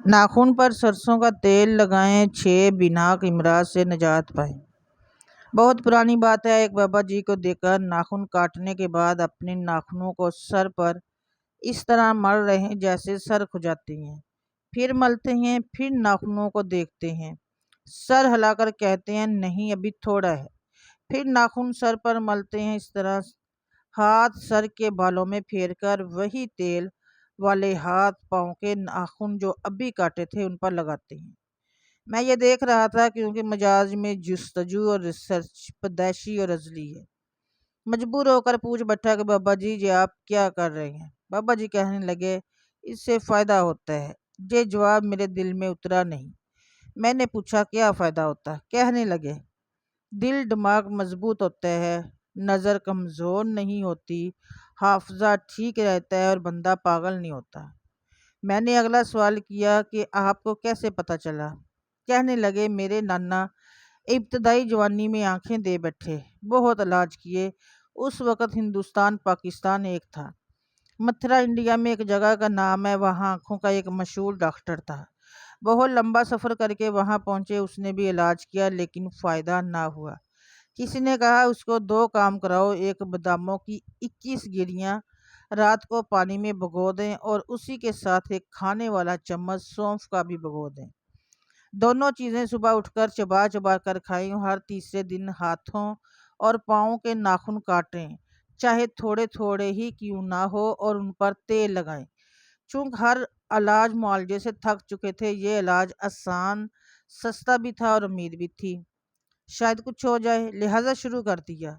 ناخن پر سرسوں کا تیل لگائیں، 6 بیناک امراض سے نجات پائیں۔ بہت پرانی بات ہے، ایک بابا جی کو دیکھ کر ناخن کاٹنے کے بعد اپنے ناخنوں کو سر پر اس طرح مل رہے ہیں جیسے سر کھجاتے ہیں، پھر ملتے ہیں، پھر ناخنوں کو دیکھتے ہیں، سر ہلا کر کہتے ہیں نہیں ابھی تھوڑا ہے، پھر ناخن سر پر ملتے ہیں، اس طرح ہاتھ سر کے بالوں میں پھیر کر وہی تیل والے ہاتھ پاؤں کے ناخن جو ابھی کاٹے تھے ان پر لگاتے ہیں۔ میں یہ دیکھ رہا تھا کیونکہ مجاز میں جستجو اور ریسرچ پیدائشی اور ازلی ہے۔ مجبور ہو کر پوچھ بیٹھا کہ بابا جی آپ کیا کر رہے ہیں؟ بابا جی کہنے لگے اس سے فائدہ ہوتا ہے۔ یہ جواب میرے دل میں اترا نہیں۔ میں نے پوچھا کیا فائدہ ہوتا؟ کہنے لگے دل دماغ مضبوط ہوتا ہے، نظر کمزور نہیں ہوتی، حافظہ ٹھیک رہتا ہے اور بندہ پاگل نہیں ہوتا۔ میں نے اگلا سوال کیا کہ آپ کو کیسے پتہ چلا؟ کہنے لگے میرے نانا ابتدائی جوانی میں آنکھیں دے بیٹھے، بہت علاج کیے، اس وقت ہندوستان پاکستان ایک تھا، متھرا انڈیا میں ایک جگہ کا نام ہے، وہاں آنکھوں کا ایک مشہور ڈاکٹر تھا، بہت لمبا سفر کر کے وہاں پہنچے، اس نے بھی علاج کیا لیکن فائدہ نہ ہوا۔ کسی نے کہا اس کو 2 کام کراؤ، ایک باداموں کی 21 گیریاں رات کو پانی میں بھگو دیں اور اسی کے ساتھ ایک کھانے والا چمچ سونف کا بھی بھگو دیں، دونوں چیزیں صبح اٹھ کر چبا چبا کر کھائیں، ہر تیسرے دن ہاتھوں اور پاؤں کے ناخن کاٹیں، چاہے تھوڑے تھوڑے ہی کیوں نہ ہو، اور ان پر تیل لگائیں۔ چونکہ ہر علاج معالجے سے تھک چکے تھے، یہ علاج آسان، سستا بھی تھا اور امید بھی تھی شاید کچھ ہو جائے، لہٰذا شروع کر دیا۔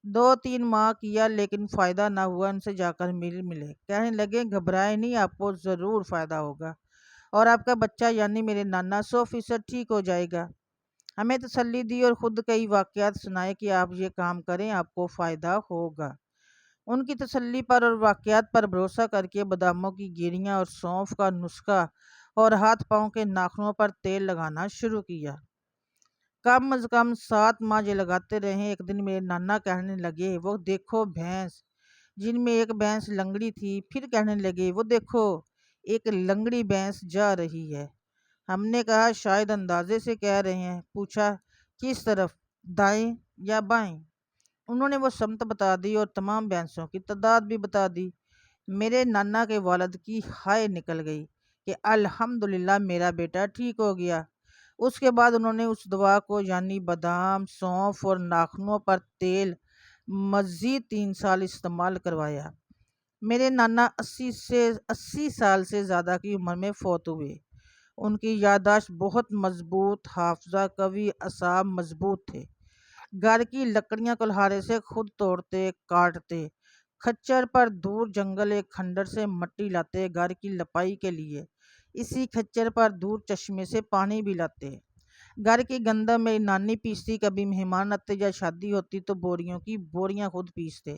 2-3 ماہ کیا لیکن فائدہ نہ ہوا، ان سے جا کر ملے، کہنے لگے گھبرائیں نہیں، آپ کو ضرور فائدہ ہوگا اور آپ کا بچہ یعنی میرے نانا 100% ٹھیک ہو جائے گا۔ ہمیں تسلی دی اور خود کئی واقعات سنائے کہ آپ یہ کام کریں آپ کو فائدہ ہوگا۔ ان کی تسلی پر اور واقعات پر بھروسہ کر کے باداموں کی گیریاں اور سونف کا نسخہ اور ہاتھ پاؤں کے ناخنوں پر تیل لگانا شروع کیا۔ کم از کم 7 ماہ یہ لگاتے رہے۔ ایک دن میرے نانا کہنے لگے وہ دیکھو بھینس، جن میں ایک بھینس لنگڑی تھی، پھر کہنے لگے وہ دیکھو ایک لنگڑی بھینس جا رہی ہے۔ ہم نے کہا شاید اندازے سے کہہ رہے ہیں، پوچھا کس طرف، دائیں یا بائیں؟ انہوں نے وہ سمت بتا دی اور تمام بھینسوں کی تعداد بھی بتا دی۔ میرے نانا کے والد کی ہائے نکل گئی کہ الحمدللہ میرا بیٹا ٹھیک ہو گیا۔ اس کے بعد انہوں نے اس دوا کو یعنی بادام، سونف اور ناخنوں پر تیل مزید 3 سال استعمال کروایا۔ میرے نانا 80 سال سے زیادہ کی عمر میں فوت ہوئے۔ ان کی یادداشت بہت مضبوط، حافظہ قوی، اعصاب مضبوط تھے۔ گھر کی لکڑیاں کلہاڑے سے خود توڑتے کاٹتے، کھچر پر دور جنگل ایک کھنڈر سے مٹی لاتے گھر کی لپائی کے لیے، اسی کھچر پر دور چشمے سے پانی بھی لاتے۔ گھر کی گندم میری نانی پیستی، کبھی مہمان آتے یا شادی ہوتی تو بوریوں کی بوریاں خود پیستے۔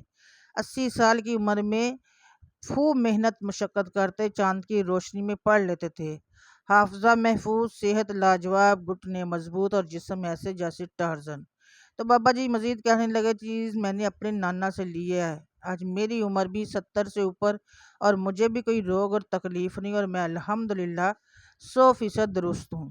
80 سال کی عمر میں خوب محنت مشقت کرتے، چاند کی روشنی میں پڑھ لیتے تھے، حافظہ محفوظ، صحت لاجواب، گھٹنے مضبوط اور جسم ایسے جیسے ٹارزن۔ تو بابا جی مزید کہنے لگے چیز میں نے اپنے نانا سے لی ہے، آج میری عمر بھی 70 سے اوپر اور مجھے بھی کوئی روگ اور تکلیف نہیں اور میں الحمدللہ 100% درست ہوں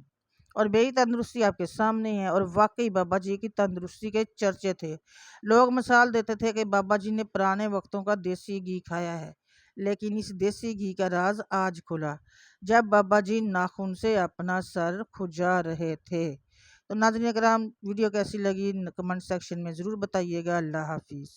اور میری تندرستی آپ کے سامنے ہے۔ اور واقعی بابا جی کی تندرستی کے چرچے تھے، لوگ مثال دیتے تھے کہ بابا جی نے پرانے وقتوں کا دیسی گھی کھایا ہے، لیکن اس دیسی گھی کا راز آج کھلا جب بابا جی ناخن سے اپنا سر کھجا رہے تھے۔ تو ناظرین کرام، ویڈیو کیسی لگی کمنٹ سیکشن میں ضرور بتائیے گا۔ اللہ حافظ۔